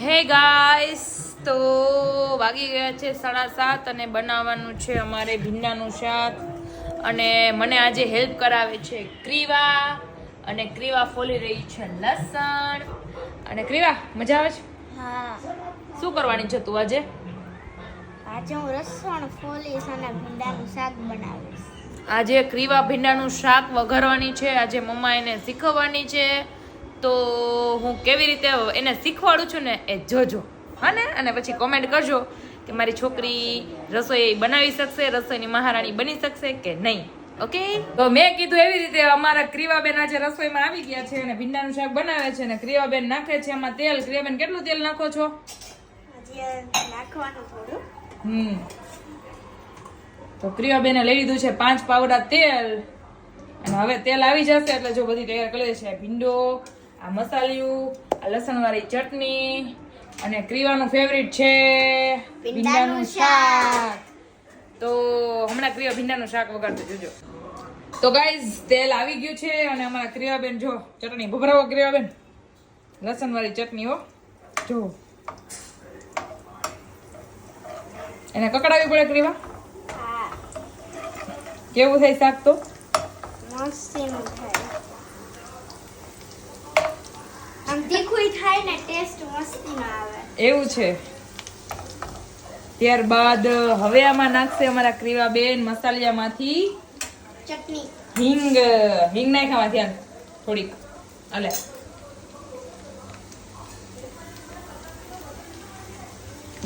હે ગાઈસ, તો વાગી ગયા છે 7:30 અને બનાવવાનું છે અમારે ભીંડાનું શાક. અને મને આજે હેલ્પ કરાવે છે ક્રીવા, અને ક્રીવા ફોલી રહી છે લસણ. અને ક્રીવા, મજા આવે છે? હા. શું કરવાની છે તું આજે? આજે હું લસણ ફોલીશ અને ભીંડાનું શાક બનાવીશ. આજે ક્રીવા ભીંડાનું શાક વઘારવાની છે. આજે મમ્મા એને શીખવવાની છે, તો હું કેવી રીતે એને શીખવાડું છું ને એ જોજો, હા ને? અને પછી કોમેન્ટ કરજો કે મારી છોકરી રસોઈ બનાવી શકશે, રસોઈની મહારાણી બની શકશે કે નહીં. ઓકે, તો મેં કીધું એવી રીતે અમારા ક્રીવાબેન આજે રસોઈમાં આવી ગયા છે અને ભીંડાનું શાક બનાવે છે. અને ક્રીવાબેન નાખે છે એમાં તેલ. ક્રીવાબેન, કેટલું તેલ નાખો છો? હજી નાખવાનું થોડું. તો ક્રીવાબેને લઈ લીધું છે 5 પાવડા તેલ. અને હવે તેલ આવી જશે એટલે જો બધી તૈયાર કરી દે છે. ભીંડો, આ મસાલિયું, આ લસણવાળી ચટણી, અને ક્રીવાનું ફેવરિટ છે ભીંડાનું શાક. તો હમણાં ક્રીવા ભીંડાનું શાક વગાડતો જોજો. તો ગાઈઝ, તેલ આવી ગયું છે અને અમારા ક્રીવાબેન જો ચટણી ભભરાવો. ક્રીવાબેન, લસણવાળી ચટણી હો, જો એને કકડાવી પડે. ક્રીવા, હા, કેવું થાય શાક? તો મસ્તીનું થાય. આમ તીખું થાય ને, ટેસ્ટ મસ્તીનો આવે. એવું છે. ત્યારબાદ હવે આમાં નાખશે અમારા ક્રીવાબેન મસાલિયામાંથી ચટણી. હિંગ નાખાવા ધ્યાન થોડીક. અલે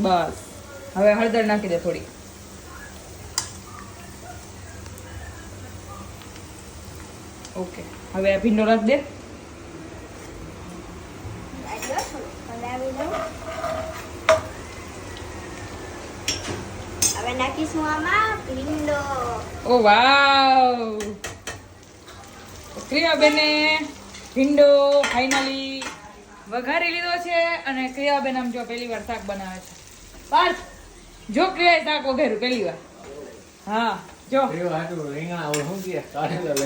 બસ, હવે હળદર નાખી દે થોડી. ઓકે, હવે આ ભીંડો નાખ દે. હવે નાખીશું આમાં ભીંડો. ઓ વાવ! ક્રિયાબેને ભીંડો ફાઇનલી વઘારી લીધો છે. અને ક્રિયાબેન આમ જો પહેલી વાર શાક બનાવે છે. પાર્થ, જો ક્રિયાએ શાક વઘાર્યું પહેલી વાર. હા, જો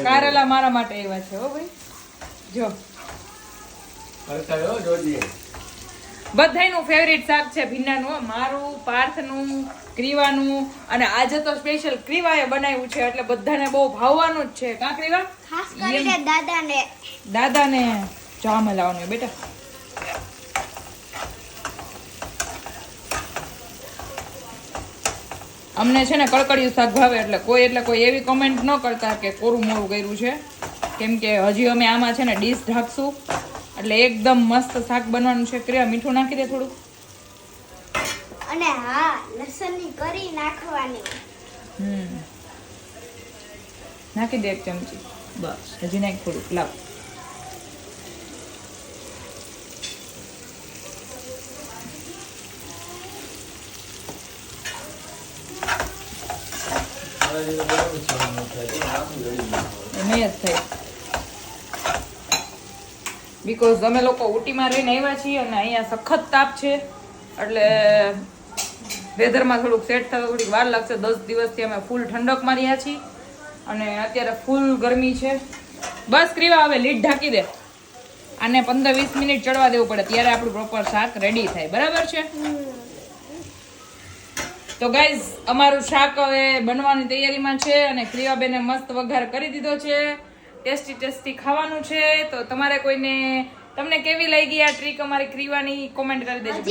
કારેલા મારા માટે એવા છે હો ભાઈ. જો બધાયનું ફેવરિટ શાક છે ભીંડાનું, મારું, પાર્થનું, ક્રીવાનું. અને આજે તો સ્પેશિયલ ક્રીવાએ બનાવ્યું છે એટલે બધાને બહુ ભાવવાનું જ છે. કા ક્રીવા? ખાસ કરીને દાદાને જામ લાવવાનું બેટા. અમને છે ને કડકડિયું શાક ભાવે એટલે કોઈ એવી કમેન્ટ ન કરતા કે કોરું મોરું કર્યું છે, કેમ કે હજી અમે આમાં છે ને ડીશ ઢાંકશું એટલે એકદમ મસ્ત શાક બનવાનું છે. ક્રિયા, મીઠું નાખી દે થોડું. અને હા, લસણની કરી નાખવાની. નાખી દે 1 ચમચી. બસ, હજી નાખ થોડું. લાવ. બીકોઝ અમે લોકો ઉટીમાં રહીને આવ્યા છીએ અને અહીંયા સખત તાપ છે એટલે વેધરમાં થોડુંક સેટ થતા થોડીક વાર લાગશે. 10 દિવસથી અમે ફૂલ ઠંડકમાં રહ્યા છીએ અને અત્યારે ફૂલ ગરમી છે. બસ ક્રીવા, હવે લીડ ઢાંકી દે. આને 15-20 મિનિટ ચડવા દેવું પડે ત્યારે આપણું પ્રોપર શાક રેડી થાય. બરાબર છે? તો ગાઈઝ, અમારું શાક હવે બનવાની તૈયારીમાં છે અને ક્રીવાબેને મસ્ત વઘાર કરી દીધો છે. ટેસ્ટી ખાવાનું છે. તો તમને કેવી લાગી આ ટ્રીક અમારી ક્રીવાની? કોમેન્ટ કરી દેજો.